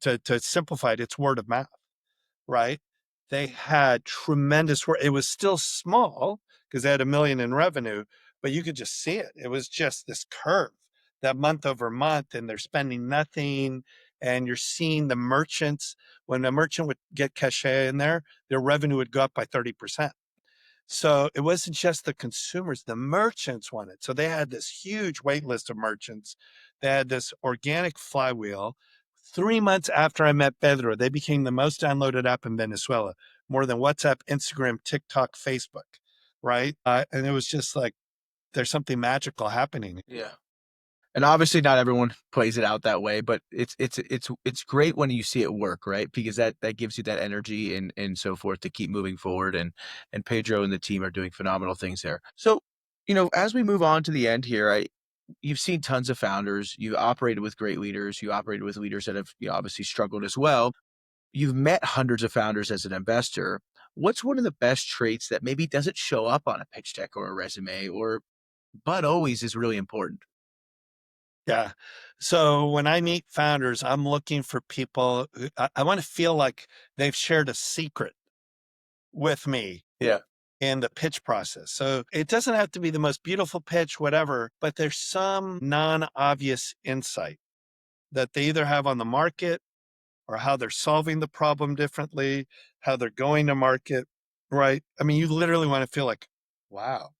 S3: to simplify it, it's word of mouth, right? They had tremendous work. It was still small because they had $1 million in revenue, but you could just see it. It was just this curve that month over month, and they're spending nothing. And you're seeing the merchants, when a merchant would get cachet in there, their revenue would go up by 30%. So it wasn't just the consumers, the merchants wanted. So they had this huge wait list of merchants. They had this organic flywheel. 3 months after I met Pedro, they became the most downloaded app in Venezuela, more than WhatsApp, Instagram, TikTok, Facebook, right? And it was just like, there's something magical happening.
S2: Yeah. And obviously not everyone plays it out that way, but it's great when you see it work, right? Because that gives you that energy and so forth to keep moving forward. And Pedro and the team are doing phenomenal things there. So, as we move on to the end here, you've seen tons of founders, you operated with great leaders, you operated with leaders that have obviously struggled as well. You've met hundreds of founders as an investor. What's one of the best traits that maybe doesn't show up on a pitch deck or a resume, but always is really important?
S3: Yeah. So when I meet founders, I'm looking for people I want to feel like they've shared a secret with me
S2: Yeah.
S3: in the pitch process. So it doesn't have to be the most beautiful pitch, whatever, but there's some non-obvious insight that they either have on the market or how they're solving the problem differently, how they're going to market, right? I mean, you literally want to feel like, wow.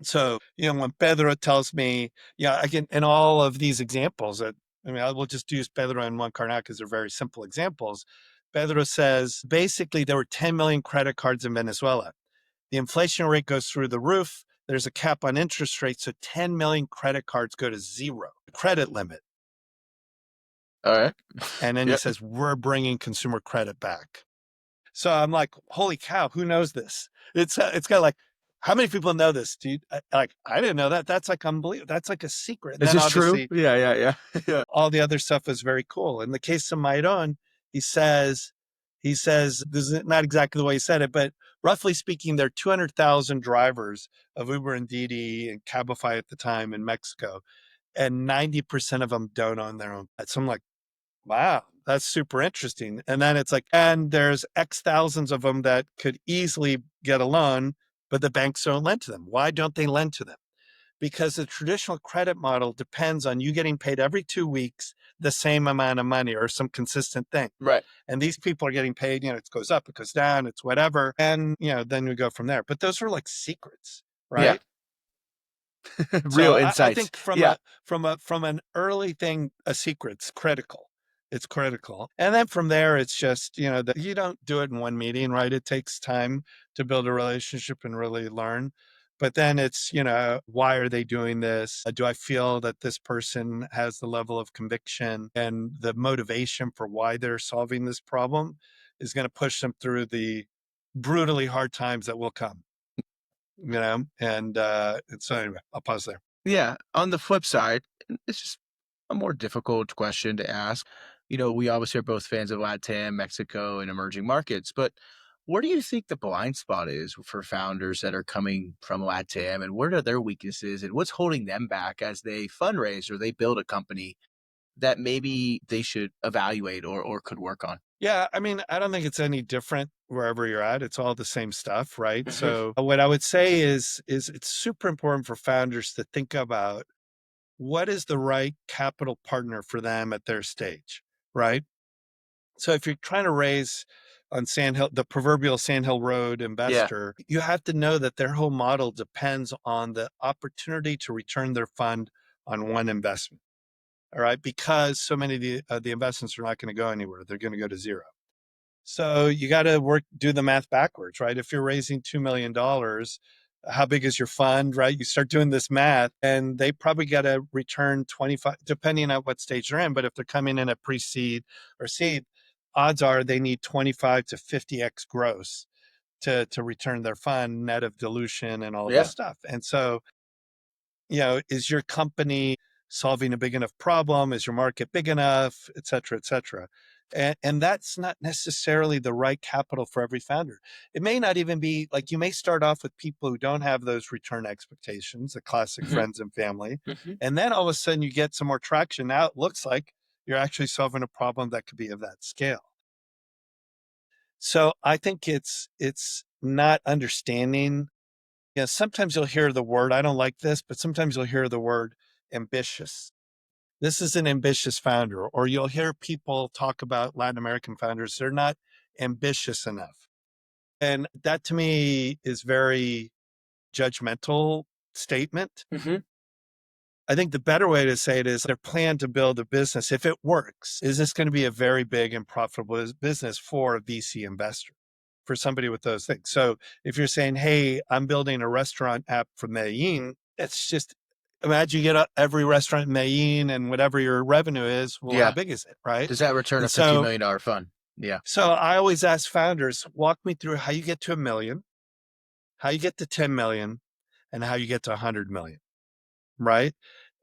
S3: So, when Pedro tells me, again, in all of these examples I will just use Pedro and Juan Carnal because they're very simple examples. Pedro says, basically, there were 10 million credit cards in Venezuela. The inflation rate goes through the roof. There's a cap on interest rates. So 10 million credit cards go to zero credit limit.
S2: All right.
S3: And then he says, we're bringing consumer credit back. So I'm like, holy cow, who knows this? It's kind of like, how many people know this, dude? I didn't know that. That's like unbelievable. That's like a secret. And
S2: Is
S3: then
S2: this true?
S3: obviously
S2: Yeah. Yeah.
S3: all the other stuff is very cool. In the case of Maidon, he says He says, this is not exactly the way he said it, but roughly speaking, there are 200,000 drivers of Uber and Didi and Cabify at the time in Mexico, and 90% of them don't own their own. So I'm like, wow, that's super interesting. And then it's like, and there's X thousands of them that could easily get a loan, but the banks don't lend to them. Why don't they lend to them? Because the traditional credit model depends on you getting paid every 2 weeks the same amount of money or some consistent thing.
S2: Right.
S3: And these people are getting paid, it goes up, it goes down, it's whatever. And, then we go from there. But those are like secrets,
S2: Yeah.
S3: right?
S2: Real
S3: So I
S2: insights.
S3: think from
S2: Yeah.
S3: from an early thing, a secret's critical. It's critical. And then from there, it's just, that you don't do it in one meeting, right? It takes time to build a relationship and really learn. But then it's, why are they doing this? Do I feel that this person has the level of conviction and the motivation for why they're solving this problem is going to push them through the brutally hard times that will come, and so anyway, I'll pause there.
S2: Yeah. On the flip side, and it's just a more difficult question to ask. We obviously are both fans of Latam, Mexico, and emerging markets, but where do you think the blind spot is for founders that are coming from Latam, and what are their weaknesses, and what's holding them back as they fundraise or they build a company that maybe they should evaluate or could work on?
S3: Yeah, I mean, I don't think it's any different wherever you're at. It's all the same stuff, right?
S2: Mhm.
S3: So what I would say is it's super important for founders to think about what is the right capital partner for them at their stage, right? So if you're trying to raise on Sandhill, the proverbial Sandhill Road
S2: Yeah.
S3: investor, you have to know that their whole model depends on the opportunity to return their fund on one investment. All right, because so many of the investments are not going to go anywhere; they're going to go to zero. So you got to do the math backwards, right? If you're raising $2 million, how big is your fund, right? You start doing this math, and they probably got to return 25, depending on what stage they're in. But if they're coming in at pre-seed or seed, odds are they need 25 to 50x gross to return their fund, net of dilution and all this
S2: Yeah.
S3: stuff. And so, is your company solving a big enough problem? Is your market big enough, et cetera, et cetera? And that's not necessarily the right capital for every founder. It may not even be like you may start off with people who don't have those return expectations, the classic
S2: Mhm.
S3: friends and family.
S2: Mhm.
S3: And then all of a sudden you get some more traction. Now it looks like you're actually solving a problem that could be of that scale. So I think it's not understanding. Sometimes you'll hear the word, I don't like this, but sometimes you'll hear the word ambitious. This is an ambitious founder, or you'll hear people talk about Latin American founders. They're not ambitious enough. And that to me is very judgmental statement.
S2: Mhm.
S3: I think the better way to say it is their plan to build a business. If it works, is this going to be a very big and profitable business for a VC investor, for somebody with those things? So if you're saying, hey, I'm building a restaurant app for Medellin, it's just imagine you get every restaurant in Medellin and whatever your revenue is, well, how
S2: Yeah.
S3: big is it? Right.
S2: Does that return
S3: And
S2: a $50
S3: so,
S2: million fund? Yeah.
S3: so I always ask founders, walk me through how you get to 1 million, how you get to 10 million, and how you get to 100 million. Right.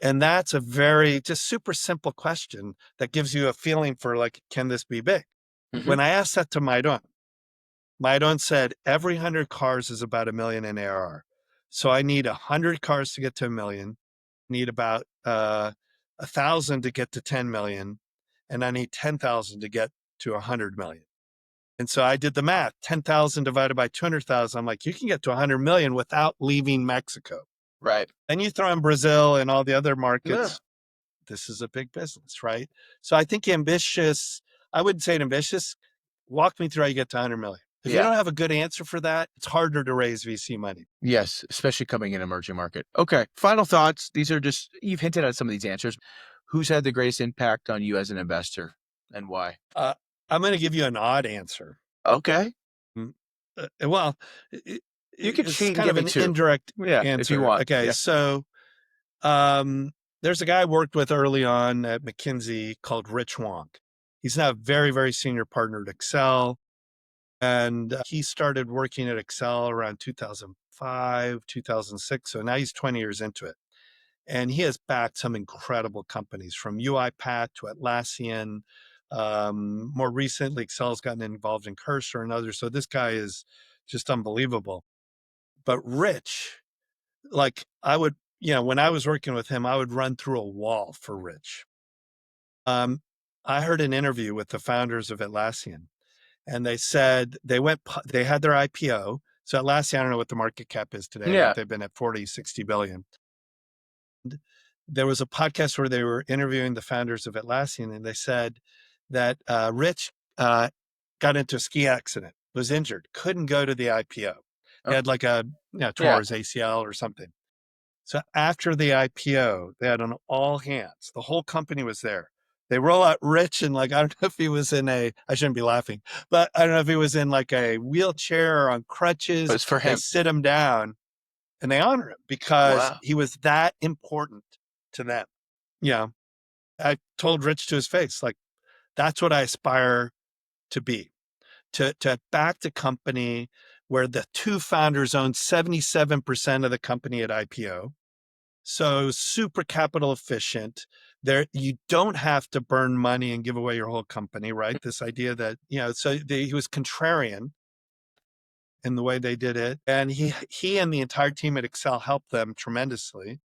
S3: And that's a very just super simple question that gives you a feeling for like, can this be big?
S2: Mhm.
S3: When I asked that to Maidon said every 100 cars is about 1 million in ARR. So I need 100 cars to get to 1 million, need about 1,000 to get to 10 million, and I need 10,000 to get to 100 million. And so I did the math, 10,000 divided by 200,000. I'm like, you can get to 100 million without leaving Mexico.
S2: Right.
S3: Then you throw in Brazil and all the other
S2: Yeah.
S3: markets. This is a big business, right? So I think ambitious, I wouldn't say ambitious. Walk me through how you get to 100 million. If you
S2: Yeah.
S3: don't have a good answer for that, it's harder to raise VC money.
S2: Yes, especially coming in emerging market. Okay. Final thoughts. These are just, you've hinted at some of these answers. Who's had the greatest impact on you as an investor and why?
S3: I'm going to give you an odd answer.
S2: Okay.
S3: Well,
S2: You can
S3: it's
S2: cheat and
S3: kind
S2: give
S3: of
S2: me
S3: an
S2: two.
S3: indirect
S2: Yeah, if you
S3: answer.
S2: want.
S3: Okay,
S2: Yeah.
S3: so there's a guy I worked with early on at McKinsey called Rich Wong. He's now a very, very senior partner at Excel. And he started working at Excel around 2005, 2006. So now he's 20 years into it. And he has backed some incredible companies from UiPath to Atlassian, More recently, Excel's gotten involved in Cursor and others. So this guy is just unbelievable. But Rich, like I would, when I was working with him, I would run through a wall for Rich. I heard an interview with the founders of Atlassian, and they said they had their IPO. So Atlassian, I don't know what the market cap is today,
S2: Yeah.
S3: but they've been at 40, 60 billion. There was a podcast where they were interviewing the founders of Atlassian, and they said that Rich got into a ski accident, was injured, couldn't go to the IPO. He had like tore his ACL or something. So after the IPO, they had an all hands. The whole company was there. They roll out Rich, and like, I don't know if he was I shouldn't be laughing, but I don't know if he was in like a wheelchair or on crutches.
S2: It was for
S3: They
S2: him.
S3: sit him down and they honor him because he was that important to them. I told Rich to his face, like, that's what I aspire to be, to back the company where the two founders own 77% of the company at IPO. So super capital efficient. There, you don't have to burn money and give away your whole company, right? This idea that, he was contrarian in the way they did it. And he and the entire team at Excel helped them tremendously.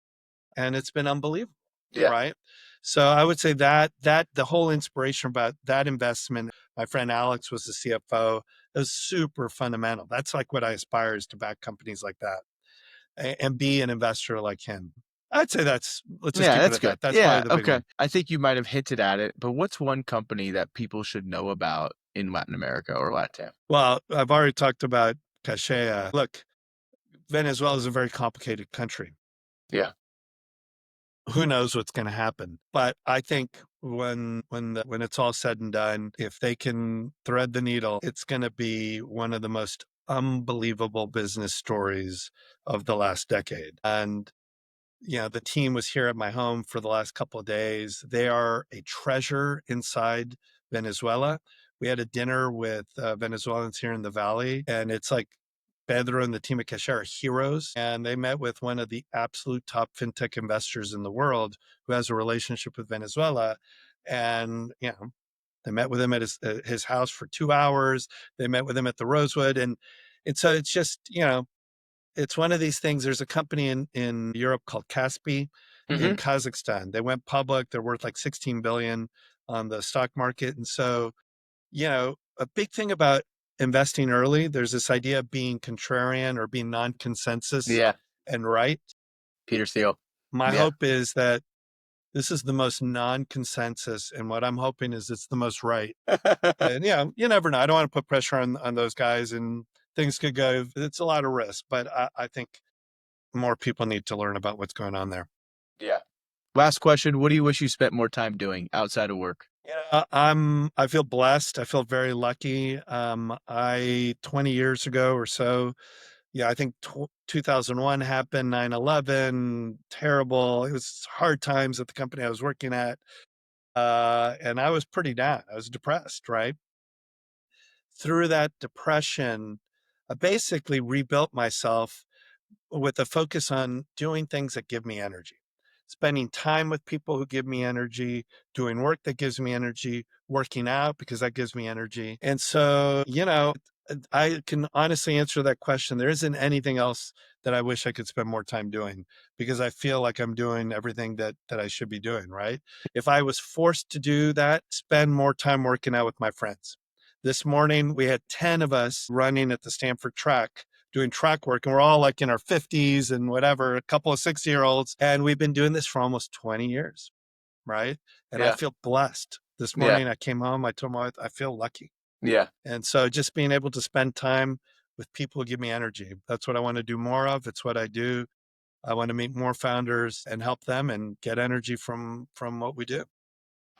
S3: And it's been unbelievable.
S2: Yeah.
S3: Right. So I would say that the whole inspiration about that investment, my friend Alex was the CFO, it was super fundamental. That's like what I aspire, is to back companies like that and be an investor like him. I'd say let's just keep it at that. That's probably the big one.
S2: I think you might have hinted at it, but what's one company that people should know about in Latin America or Latam?
S3: Well, I've already talked about Cachea. Look, Venezuela is a very complicated country.
S2: Yeah.
S3: Who knows what's going to happen? But I think when it's all said and done, if they can thread the needle, it's going to be one of the most unbelievable business stories of the last decade. And the team was here at my home for the last couple of days. They are a treasure inside Venezuela. We had a dinner with Venezuelans here in the Valley, and it's like Pedro and the team at Cash are heroes. And they met with one of the absolute top fintech investors in the world who has a relationship with Venezuela. And, they met with him at his house for 2 hours. They met with him at the Rosewood. And so it's just, it's one of these things. There's a company in Europe called Kaspi in Kazakhstan. They went public. They're worth like 16 billion on the stock market. And so, a big thing about investing early, there's this idea of being contrarian or being non-consensus and right.
S2: Peter Thiel.
S3: My hope is that this is the most non-consensus, and what I'm hoping is it's the most right. And you never know. I don't want to put pressure on those guys, and things could go. It's a lot of risk, but I think more people need to learn about what's going on there.
S2: Yeah. Last question. What do you wish you spent more time doing outside of work?
S3: I feel blessed. I feel very lucky. 20 years ago or so, I think 2001 happened, 9/11, terrible. It was hard times at the company I was working at. And I was pretty down. I was depressed, right? Through that depression, I basically rebuilt myself with a focus on doing things that give me energy, spending time with people who give me energy, doing work that gives me energy, working out because that gives me energy. And so, I can honestly answer that question. There isn't anything else that I wish I could spend more time doing, because I feel like I'm doing everything that I should be doing, right? If I was forced to do that, spend more time working out with my friends. This morning, we had 10 of us running at the Stanford track, doing track work, and we're all like in our 50s and whatever, a couple of 60-year-olds. And we've been doing this for almost 20 years, right? And I feel blessed. This morning I came home, I told my wife, I feel lucky.
S2: Yeah.
S3: And so just being able to spend time with people who give me energy, that's what I want to do more of. It's what I do. I want to meet more founders and help them and get energy from what we do.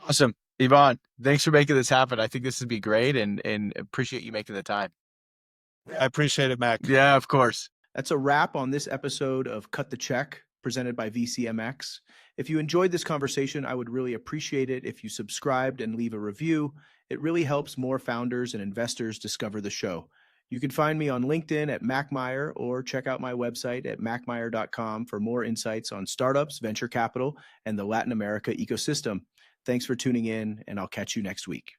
S2: Awesome. Ivan, thanks for making this happen. I think this would be great, and appreciate you making the time.
S3: I appreciate it, Mac.
S2: Yeah, of course.
S1: That's a wrap on this episode of Cut the Check, presented by VCMX. If you enjoyed this conversation, I would really appreciate it if you subscribed and leave a review. It really helps more founders and investors discover the show. You can find me on LinkedIn at MacMeyer, or check out my website at macmeyer.com for more insights on startups, venture capital, and the Latin America ecosystem. Thanks for tuning in, and I'll catch you next week.